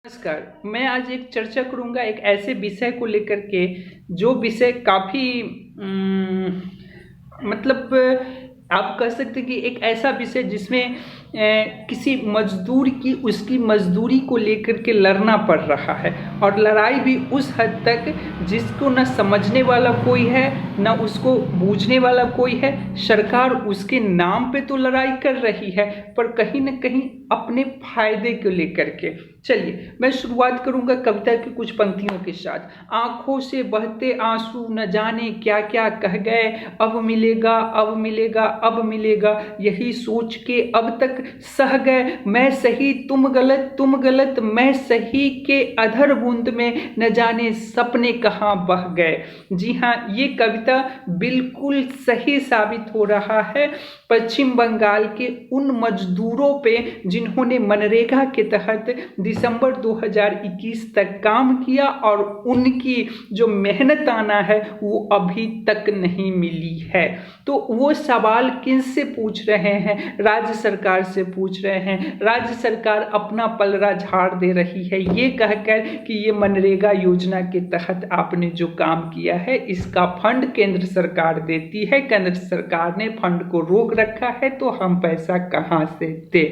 नमस्कार। मैं आज एक चर्चा करूंगा एक ऐसे विषय को लेकर के जो विषय काफ़ी मतलब आप कह सकते हैं कि एक ऐसा विषय जिसमें किसी मजदूर की उसकी मजदूरी को लेकर के लड़ना पड़ रहा है और लड़ाई भी उस हद तक जिसको न समझने वाला कोई है न उसको बूझने वाला कोई है। सरकार उसके नाम पे तो लड़ाई कर रही है पर कहीं न कहीं अपने फायदे को लेकर के। चलिए मैं शुरुआत करूंगा कविता की कुछ पंक्तियों के साथ। आंखों से बहते आंसू न जाने क्या क्या कह गए, अब मिलेगा अब मिलेगा अब मिलेगा, यही सोच के अब तक सह गए। मैं सही तुम गलत मैं सही के अधर बूंद में न जाने सपने कहाँ बह गए। जी हाँ, ये कविता बिल्कुल सही साबित हो रहा है पश्चिम बंगाल के उन मजदूरों पे जिन्होंने मनरेगा के तहत दिसंबर 2021 तक काम किया और उनकी जो मेहनत आना है वो अभी तक नहीं मिली है। तो वो सवाल किनसे पूछ रहे हैं? राज्य सरकार से पूछ रहे हैं। राज्य सरकार अपना पलड़ा झाड़ दे रही है ये कहकर कि ये मनरेगा योजना के तहत आपने जो काम किया है इसका फंड केंद्र सरकार देती है, केंद्र सरकार ने फंड को रोक रखा है तो हम पैसा कहाँ से दे।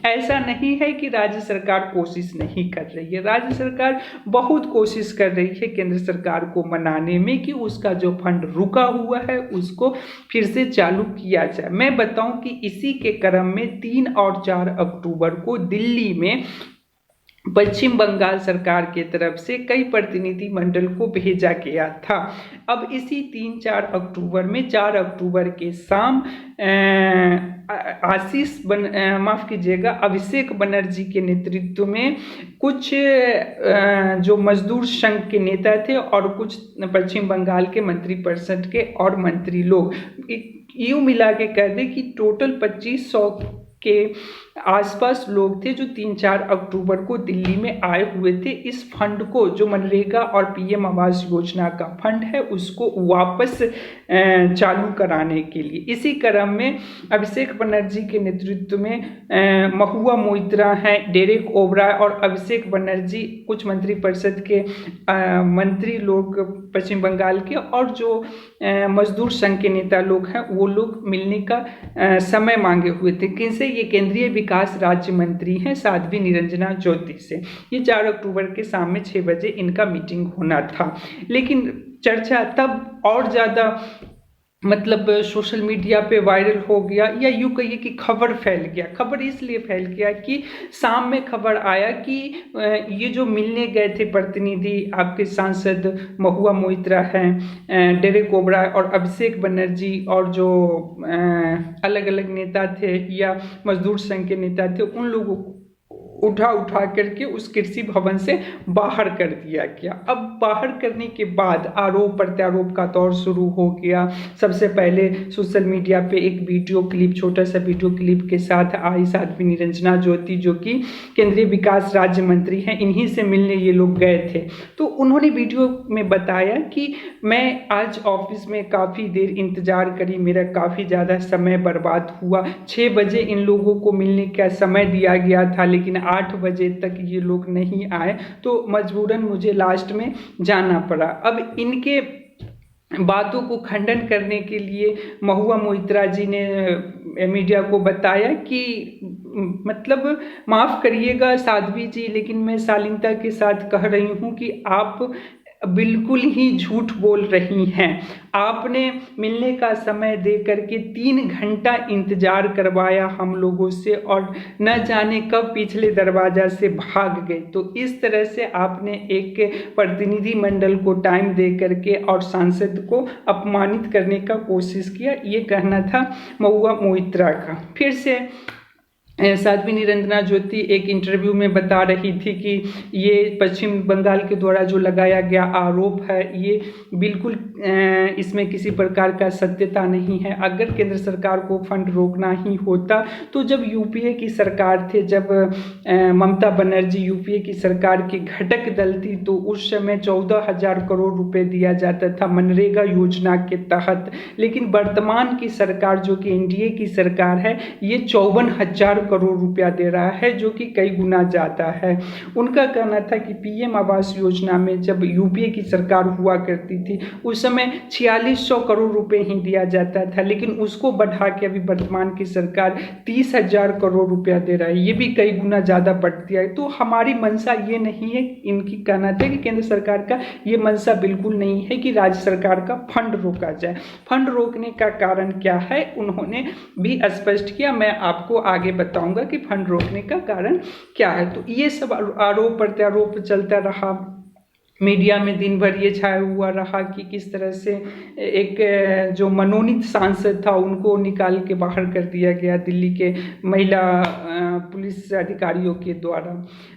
ऐसा नहीं है कि राज्य सरकार कोशिश नहीं कर रही है, राज्य सरकार बहुत कोशिश कर रही है केंद्र सरकार को मनाने में कि उसका जो फंड रुका हुआ है उसको फिर से चालू किया जाए। मैं बताऊं कि इसी के क्रम में 3 और 4 अक्टूबर को दिल्ली में पश्चिम बंगाल सरकार के तरफ से कई प्रतिनिधि मंडल को भेजा गया था। अब इसी 3-4 अक्टूबर में 4 अक्टूबर के शाम अभिषेक बनर्जी के नेतृत्व में कुछ जो मजदूर संघ के नेता थे और कुछ पश्चिम बंगाल के मंत्रिपरिषद के और मंत्री लोग यूं मिला के कह दे कि टोटल 2500 के आसपास लोग थे जो 3-4 अक्टूबर को दिल्ली में आए हुए थे इस फंड को, जो मनरेगा और पीएम आवास योजना का फंड है उसको वापस चालू कराने के लिए। इसी क्रम में अभिषेक बनर्जी के नेतृत्व में महुआ मोइत्रा हैं, डेरेक ओबराय और अभिषेक बनर्जी, कुछ मंत्रिपरिषद के मंत्री लोग पश्चिम बंगाल के और जो मजदूर संघ के नेता लोग हैं वो लोग मिलने का समय मांगे हुए थे। किनसे? ये केंद्रीय विकास राज्य मंत्री हैं साध्वी निरंजना ज्योति से। ये 4 अक्टूबर के शाम में 6 बजे इनका मीटिंग होना था। लेकिन चर्चा तब और ज़्यादा मतलब सोशल मीडिया पे वायरल हो गया या यूँ कहिए कि खबर फैल गया। खबर इसलिए फैल गया कि शाम में खबर आया कि ये जो मिलने गए थे प्रतिनिधि आपके सांसद महुआ मोइत्रा हैं, डेरेक ओबराय और अभिषेक बनर्जी और जो अलग अलग नेता थे या मजदूर संघ के नेता थे उन लोगों को उठा करके उस कृषि भवन से बाहर कर दिया गया। अब बाहर करने के बाद आरोप प्रत्यारोप का दौर शुरू हो गया। सबसे पहले सोशल मीडिया पे एक वीडियो क्लिप, छोटा सा वीडियो क्लिप के साथ आई साध्वी निरंजना ज्योति जो कि केंद्रीय विकास राज्य मंत्री हैं, इन्हीं से मिलने ये लोग गए थे। तो उन्होंने वीडियो में बताया कि मैं आज ऑफिस में काफ़ी देर इंतज़ार करी, मेरा काफ़ी ज़्यादा समय बर्बाद हुआ। 6 बजे इन लोगों को मिलने का समय दिया गया था लेकिन 8 बजे तक ये लोग नहीं आए तो मजबूरन मुझे लास्ट में जाना पड़ा। अब इनके बातों को खंडन करने के लिए महुआ मोइत्रा जी ने मीडिया को बताया कि मतलब माफ़ करिएगा साध्वी जी, लेकिन मैं शालीनता के साथ कह रही हूँ कि आप बिल्कुल ही झूठ बोल रही हैं। आपने मिलने का समय दे करके 3 घंटा इंतजार करवाया हम लोगों से और न जाने कब पिछले दरवाजा से भाग गए। तो इस तरह से आपने एक प्रतिनिधि मंडल को टाइम दे करके और सांसद को अपमानित करने का कोशिश किया, ये कहना था महुआ मोइत्रा का। फिर से साध्वी निरंजना ज्योति एक इंटरव्यू में बता रही थी कि ये पश्चिम बंगाल के द्वारा जो लगाया गया आरोप है ये बिल्कुल इसमें किसी प्रकार का सत्यता नहीं है। अगर केंद्र सरकार को फंड रोकना ही होता तो जब यूपीए की सरकार थे, जब ममता बनर्जी यूपीए की सरकार की घटक दल थी तो उस समय 14,000 करोड़ रुपए दिया जाता था मनरेगा योजना के तहत। लेकिन वर्तमान की सरकार जो कि एनडीए की सरकार है ये 54,000 करोड़ रुपया दे रहा है, जो कि कई गुना ज़्यादा है। उनका कहना था कि पीएम आवास योजना में जब यूपीए की सरकार हुआ करती थी उस समय 4600 करोड़ रुपए ही दिया जाता था, लेकिन उसको बढ़ा के अभी वर्तमान की सरकार 30,000 करोड़ रुपया दे रहा है, ये भी कई गुना ज़्यादा बढ़ दिया है। तो हमारी मंशा ये नहीं है, इनकी कहना था कि केंद्र सरकार का ये मंशा बिल्कुल नहीं है कि राज्य सरकार का फंड रोका जाए। फंड रोकने का कारण क्या है उन्होंने भी स्पष्ट किया, मैं आपको आगे बताऊंगा कि फंड रोकने का कारण क्या है। तो ये सब आरोप प्रत्यारोप चलता रहा, मीडिया में दिन भर ये छाया हुआ रहा कि किस तरह से एक जो मनोनीत सांसद था उनको निकाल के बाहर कर दिया गया दिल्ली के महिला पुलिस अधिकारियों के द्वारा।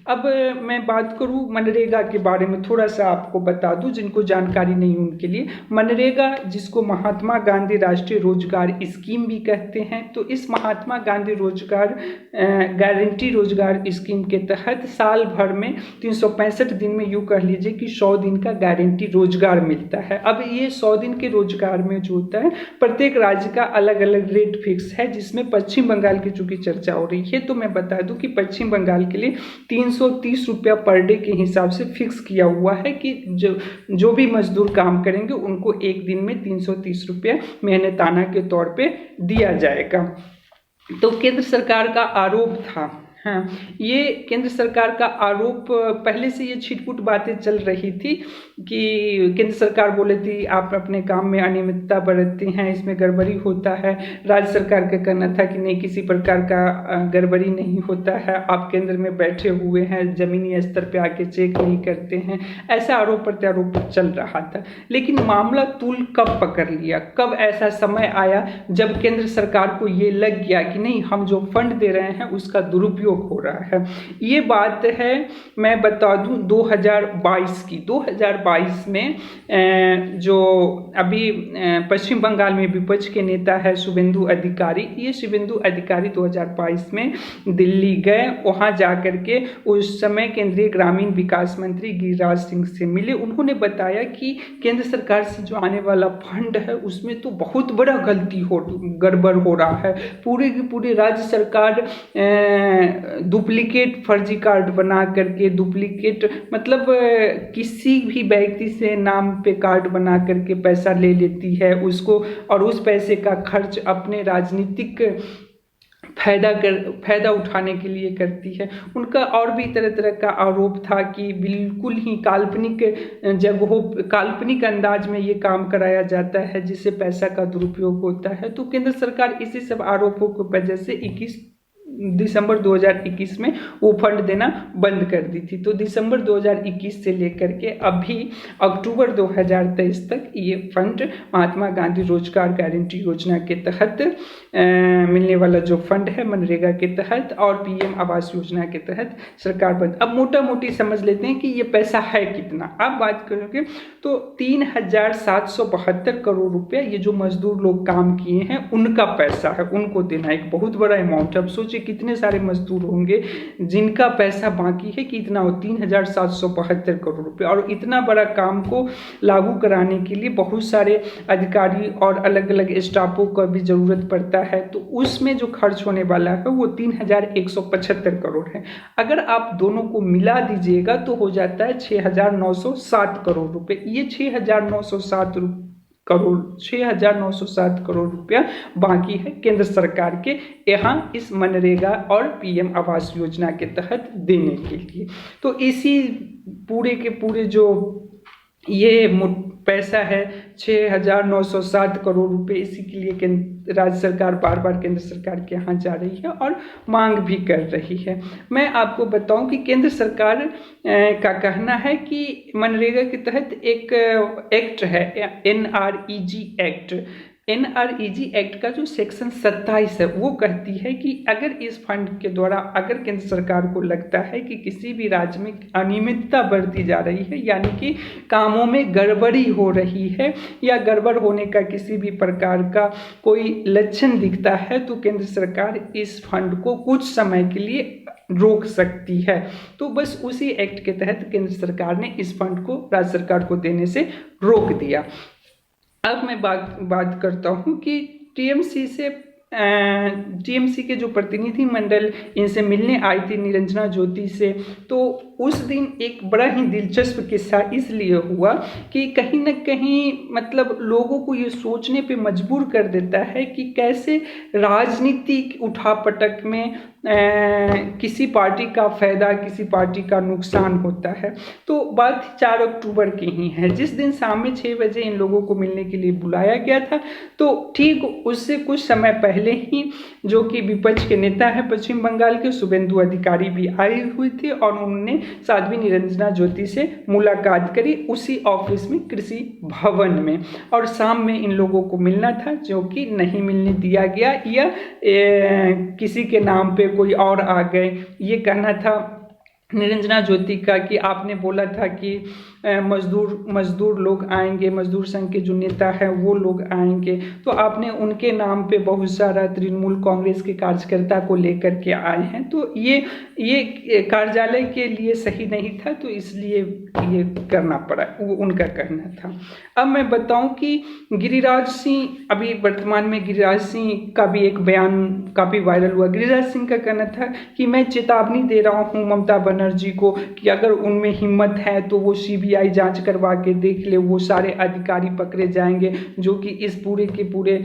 अब मैं बात करूं मनरेगा के बारे में, थोड़ा सा आपको बता दूं जिनको जानकारी नहीं उनके लिए। मनरेगा, जिसको महात्मा गांधी राष्ट्रीय रोजगार स्कीम भी कहते हैं, तो इस महात्मा गांधी रोजगार गारंटी रोजगार स्कीम के तहत साल भर में 365 दिन में यूँ कह लीजिए कि 100 दिन का गारंटी रोजगार मिलता है। अब ये 100 दिन के रोजगार में जो होता है प्रत्येक राज्य का अलग अलग रेट फिक्स है, जिसमें पश्चिम बंगाल की चूंकि चर्चा हो रही है तो मैं बता दूं कि पश्चिम बंगाल के लिए 330 रुपया पर डे के हिसाब से फिक्स किया हुआ है कि जो भी मजदूर काम करेंगे उनको एक दिन में 330 रुपया मेहनताना के तौर पे दिया जाएगा। तो केंद्र सरकार का आरोप था, हाँ, ये केंद्र सरकार का आरोप, पहले से ये छिटपुट बातें चल रही थी कि केंद्र सरकार बोले थी आप अपने काम में अनियमितता बरतते हैं, इसमें गड़बड़ी होता है। राज्य सरकार का कहना था कि नहीं, किसी प्रकार का गड़बड़ी नहीं होता है, आप केंद्र में बैठे हुए हैं, जमीनी स्तर पे आके चेक नहीं करते हैं, ऐसा आरोप प्रत्यारोप चल रहा था। लेकिन मामला तूल कब पकड़ लिया, कब ऐसा समय आया जब केंद्र सरकार को ये लग गया कि नहीं, हम जो फंड दे रहे हैं उसका दुरुपयोग हो रहा है। ये बात है, मैं बता दूं 2022 की। 2022 में जो अभी पश्चिम बंगाल में विपक्ष के नेता है शुभेंदु अधिकारी, ये शुभेंदु अधिकारी 2022 में दिल्ली गए, वहां जाकर के उस समय केंद्रीय ग्रामीण विकास मंत्री गिरिराज सिंह से मिले। उन्होंने बताया कि केंद्र सरकार से जो आने वाला फंड है उसमें तो बहुत बड़ा गड़बड़ हो रहा है, पूरे की पूरी राज्य सरकार डुप्लीकेट फर्जी कार्ड बना करके, डुप्लीकेट मतलब किसी भी व्यक्ति से नाम पे कार्ड बना करके पैसा ले लेती है उसको, और उस पैसे का खर्च अपने राजनीतिक फायदा उठाने के लिए करती है। उनका और भी तरह तरह का आरोप था कि बिल्कुल ही काल्पनिक जगहों, काल्पनिक अंदाज में ये काम कराया जाता है जिससे पैसा का दुरुपयोग होता है। तो केंद्र सरकार इसी सब आरोपों की वजह से 21 दिसंबर 2021 में वो फंड देना बंद कर दी थी। तो दिसंबर 2021 से लेकर के अभी अक्टूबर 2023 तक ये फंड महात्मा गांधी रोजगार गारंटी योजना के तहत मिलने वाला जो फंड है मनरेगा के तहत और पीएम आवास योजना के तहत सरकार बंद। अब मोटा मोटी समझ लेते हैं कि ये पैसा है कितना। अब बात करोगे तो 3,772 करोड़ रुपया ये जो मजदूर लोग काम किए हैं उनका पैसा है, उनको देना एक बहुत बड़ा अमाउंट है। अब सोचिए कितने सारे मजदूर होंगे जिनका पैसा बाकी है कि इतना हो 3,772 करोड़ रुपए, और इतना बड़ा काम को लागू कराने के लिए बहुत सारे अधिकारी और अलग अलग स्टाफों का भी जरूरत पड़ता है। तो उसमें जो खर्च होने वाला है वो 3,175 करोड़ है। अगर आप दोनों को मिला दीजिएगा तो हो जाता है 6,907 करोड़ रुपए। ये 6,907 करोड़ रुपया बाकी है केंद्र सरकार के यहाँ इस मनरेगा और पीएम आवास योजना के तहत देने के लिए। तो इसी पूरे के पूरे जो ये पैसा है 6,907 करोड़ रुपए, इसी के लिए राज्य सरकार बार बार केंद्र सरकार के यहाँ जा रही है और मांग भी कर रही है। मैं आपको बताऊं कि केंद्र सरकार का कहना है कि मनरेगा के तहत एक एक्ट है NREG एक्ट। NREG एक्ट का जो सेक्शन 27 है वो कहती है कि अगर इस फंड के द्वारा अगर केंद्र सरकार को लगता है कि किसी भी राज्य में अनियमितता बरती जा रही है, यानी कि कामों में गड़बड़ी हो रही है या गड़बड़ होने का किसी भी प्रकार का कोई लक्षण दिखता है, तो केंद्र सरकार इस फंड को कुछ समय के लिए रोक सकती है। तो बस उसी एक्ट के तहत केंद्र सरकार ने इस फंड को राज्य सरकार को देने से रोक दिया। अब मैं बात करता हूं कि टीएमसी से टीएमसी के जो प्रतिनिधि मंडल इनसे मिलने आई थी निरंजना ज्योति से, तो उस दिन एक बड़ा ही दिलचस्प किस्सा इसलिए हुआ कि कहीं ना कहीं मतलब लोगों को ये सोचने पे मजबूर कर देता है कि कैसे राजनीतिक उठापटक में किसी पार्टी का फायदा किसी पार्टी का नुकसान होता है। तो बात 4 अक्टूबर की ही है, जिस दिन शाम में 6 बजे इन लोगों को मिलने के लिए बुलाया गया था। तो ठीक उससे कुछ समय पहले ही जो कि विपक्ष के नेता है पश्चिम बंगाल के शुभेंदु अधिकारी भी आए हुए थे और उन्होंने साध्वी निरंजना ज्योति से मुलाकात करी उसी ऑफिस में कृषि भवन में, और शाम में इन लोगों को मिलना था जो कि नहीं मिलने दिया गया, या किसी के नाम पे कोई और आ गए। ये कहना था निरंजना ज्योति का कि आपने बोला था कि मजदूर लोग आएंगे, मजदूर संघ के जो नेता है वो लोग आएंगे, तो आपने उनके नाम पे बहुत सारा तृणमूल कांग्रेस के कार्यकर्ता को लेकर के आए हैं, तो ये कार्यालय के लिए सही नहीं था, तो इसलिए ये करना पड़ा, वो उनका कहना था। अब मैं बताऊं कि गिरिराज सिंह, अभी वर्तमान में गिरिराज सिंह का भी एक बयान काफ़ी वायरल हुआ। गिरिराज सिंह का कहना था कि मैं चेतावनी दे रहा हूं ममता बनर्जी को कि अगर उनमें हिम्मत है तो वो सीबीआई जांच करवा के देख ले, वो सारे अधिकारी पकड़े जाएंगे जो कि इस पूरे के पूरे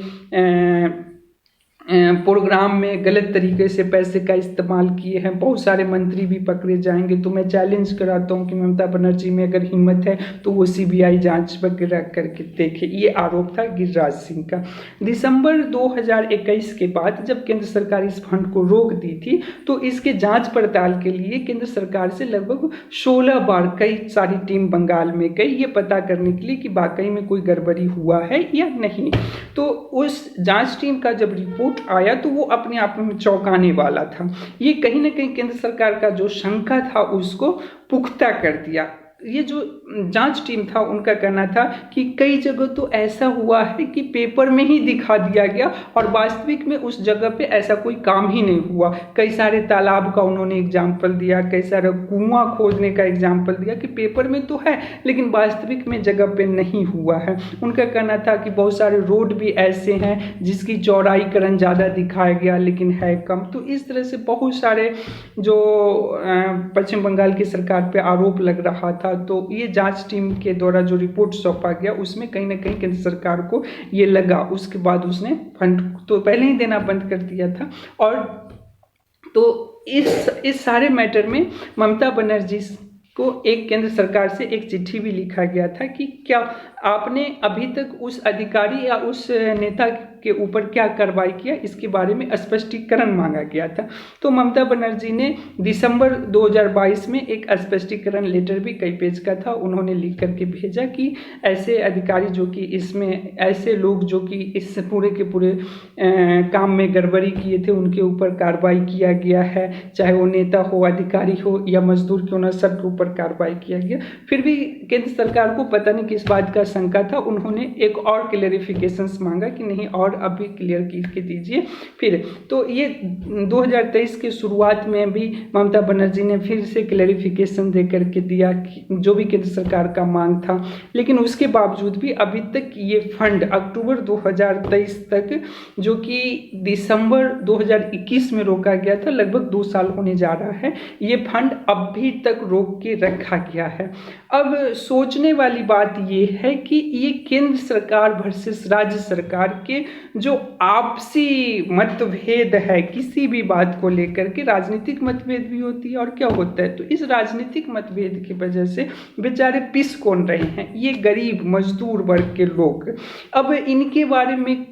प्रोग्राम में गलत तरीके से पैसे का इस्तेमाल किए हैं, बहुत सारे मंत्री भी पकड़े जाएंगे। तो मैं चैलेंज कराता हूं कि ममता बनर्जी में अगर हिम्मत है तो वो सीबीआई जांच वगैरह करके देखे। ये आरोप था गिरिराज सिंह का। दिसंबर 2021 के बाद जब केंद्र सरकार इस फंड को रोक दी थी तो इसके जांच पड़ताल के लिए केंद्र सरकार से लगभग 16 बार कई सारी टीम बंगाल में गई, ये पता करने के लिए कि वाकई में कोई गड़बड़ी हुआ है या नहीं। तो उस जांच टीम का जब रिपोर्ट आया तो वो अपने आप में चौंकाने वाला था। ये कहीं ना कहीं केंद्र सरकार का जो शंका था उसको पुख्ता कर दिया। ये जो जांच टीम था उनका कहना था कि कई जगह तो ऐसा हुआ है कि पेपर में ही दिखा दिया गया और वास्तविक में उस जगह पे ऐसा कोई काम ही नहीं हुआ। कई सारे तालाब का उन्होंने एग्जाम्पल दिया, कई सारा कुआं खोदने का एग्जाम्पल दिया कि पेपर में तो है लेकिन वास्तविक में जगह पे नहीं हुआ है। उनका कहना था कि बहुत सारे रोड भी ऐसे हैं जिसकी चौड़ाईकरण ज़्यादा दिखाया गया लेकिन है कम। तो इस तरह से बहुत सारे जो पश्चिम बंगाल की सरकार पे आरोप लग रहा था, तो ये जांच टीम के द्वारा जो रिपोर्ट सौंपा गया उसमें कहीं ना कहीं केंद्र सरकार को ये लगा। उसके बाद उसने फंड तो पहले ही देना बंद कर दिया था। और तो इस सारे मैटर में ममता बनर्जी को एक केंद्र सरकार से एक चिट्ठी भी लिखा गया था कि क्या आपने अभी तक उस अधिकारी या उस नेता के ऊपर क्या कार्रवाई किया, इसके बारे में स्पष्टीकरण मांगा गया था। तो ममता बनर्जी ने दिसंबर 2022 में एक स्पष्टीकरण लेटर भी कई पेज का था, उन्होंने लिख करके भेजा कि ऐसे अधिकारी जो कि इसमें ऐसे लोग जो कि इस पूरे के पूरे काम में गड़बड़ी किए थे उनके ऊपर कार्रवाई किया गया है, चाहे वो नेता हो, अधिकारी हो या मजदूर क्यों ना, सबके ऊपर कार्रवाई किया गया। फिर भी केंद्र सरकार को पता नहीं किस बात का शंका था, उन्होंने एक और क्लेरिफिकेशंस मांगा कि नहीं और अभी क्लियर करके दीजिए। फिर तो ये 2023 के शुरुआत में भी ममता बनर्जी ने फिर से क्लेरिफिकेशन दे करके दिया जो भी केंद्र सरकार का मांग था, लेकिन उसके बावजूद भी अभी तक ये फंड अक्टूबर 2023 तक जो कि दिसंबर 2021 में रोका गया था, लगभग 2 साल होने जा रहा है, ये फंड अभी तक रोक के रखा गया है। अब सोचने वाली बात ये है कि ये केंद्र सरकार वर्सेस राज्य सरकार के जो आपसी मतभेद है किसी भी बात को लेकर के, राजनीतिक मतभेद भी होती है और क्या होता है, तो इस राजनीतिक मतभेद की वजह से बेचारे पिस कौन रहे हैं, ये गरीब मजदूर वर्ग के लोग। अब इनके बारे में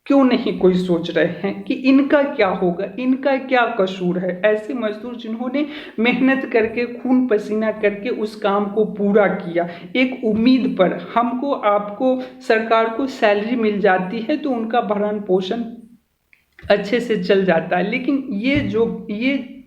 क्यों नहीं कोई सोच रहे हैं कि इनका क्या होगा, इनका क्या कसूर है। ऐसे मजदूर जिन्होंने मेहनत करके खून पसीना करके उस काम को पूरा किया, एक उम्मीद पर हमको आपको सरकार को सैलरी मिल जाती है तो उनका भरण पोषण अच्छे से चल जाता है, लेकिन ये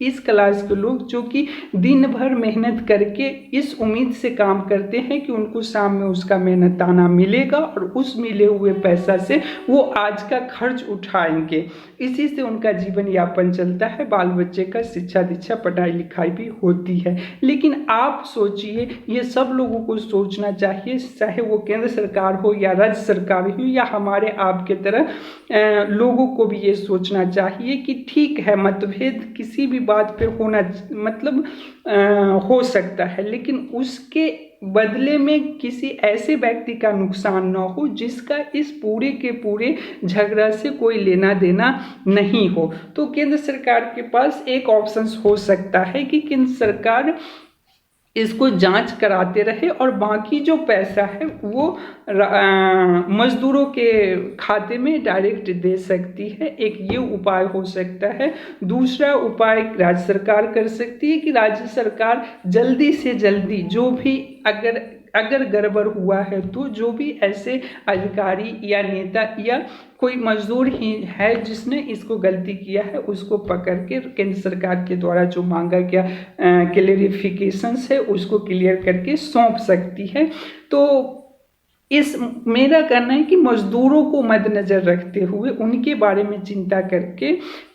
इस क्लास के लोग जो कि दिन भर मेहनत करके इस उम्मीद से काम करते हैं कि उनको शाम में उसका मेहनताना मिलेगा और उस मिले हुए पैसा से वो आज का खर्च उठाएंगे, इसी से उनका जीवन यापन चलता है, बाल बच्चे का शिक्षा दीक्षा पढ़ाई लिखाई भी होती है। लेकिन आप सोचिए, ये सब लोगों को सोचना चाहिए, चाहे वो केंद्र सरकार हो या राज्य सरकार हो या हमारे आपके तरह लोगों को भी ये सोचना चाहिए कि ठीक है, मतभेद किसी भी बात पे होना मतलब हो सकता है, लेकिन उसके बदले में किसी ऐसे व्यक्ति का नुकसान ना हो जिसका इस पूरे के पूरे झगड़ा से कोई लेना देना नहीं हो। तो केंद्र सरकार के पास एक ऑप्शन हो सकता है कि केंद्र सरकार इसको जांच कराते रहे और बाकी जो पैसा है वो मजदूरों के खाते में डायरेक्ट दे सकती है। एक ये उपाय हो सकता है। दूसरा उपाय राज्य सरकार कर सकती है कि राज्य सरकार जल्दी से जल्दी जो भी अगर गड़बड़ हुआ है तो जो भी ऐसे अधिकारी या नेता या कोई मजदूर ही है जिसने इसको गलती किया है उसको पकड़ के केंद्र सरकार के द्वारा जो मांगा गया क्लेरिफिकेशंस है उसको क्लियर करके सौंप सकती है। तो मेरा कहना है कि मजदूरों को मद्देनजर रखते हुए उनके बारे में चिंता करके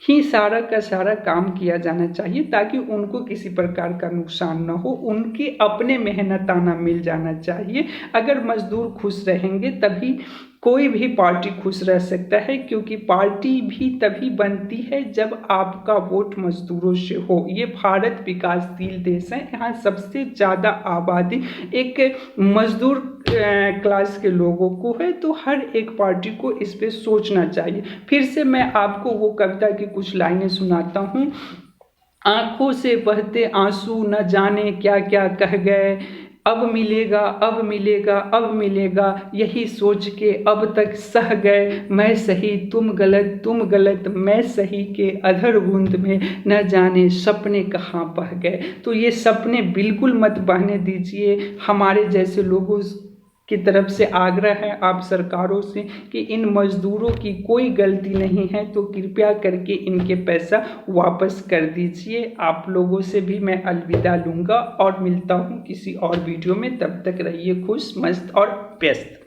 ही सारा का सारा काम किया जाना चाहिए ताकि उनको किसी प्रकार का नुकसान न हो, उनके अपने मेहनताना मिल जाना चाहिए। अगर मजदूर खुश रहेंगे तभी कोई भी पार्टी खुश रह सकता है, क्योंकि पार्टी भी तभी बनती है जब आपका वोट मजदूरों से हो। ये भारत विकासशील देश है, यहाँ सबसे ज़्यादा आबादी एक मजदूर क्लास के लोगों को है, तो हर एक पार्टी को इस पे सोचना चाहिए। फिर से मैं आपको वो कविता की कुछ लाइनें सुनाता हूँ। आंखों से बहते आंसू न जाने क्या क्या कह गए, अब मिलेगा अब मिलेगा अब मिलेगा, यही सोच के अब तक सह गए। मैं सही तुम गलत मैं सही के अधर बूंद में न जाने सपने कहाँ बह गए। तो ये सपने बिल्कुल मत बहने दीजिए। हमारे जैसे लोगों की तरफ से आग्रह है आप सरकारों से कि इन मजदूरों की कोई गलती नहीं है, तो कृपया करके इनके पैसा वापस कर दीजिए। आप लोगों से भी मैं अलविदा लूँगा और मिलता हूँ किसी और वीडियो में। तब तक रहिए खुश मस्त और व्यस्त।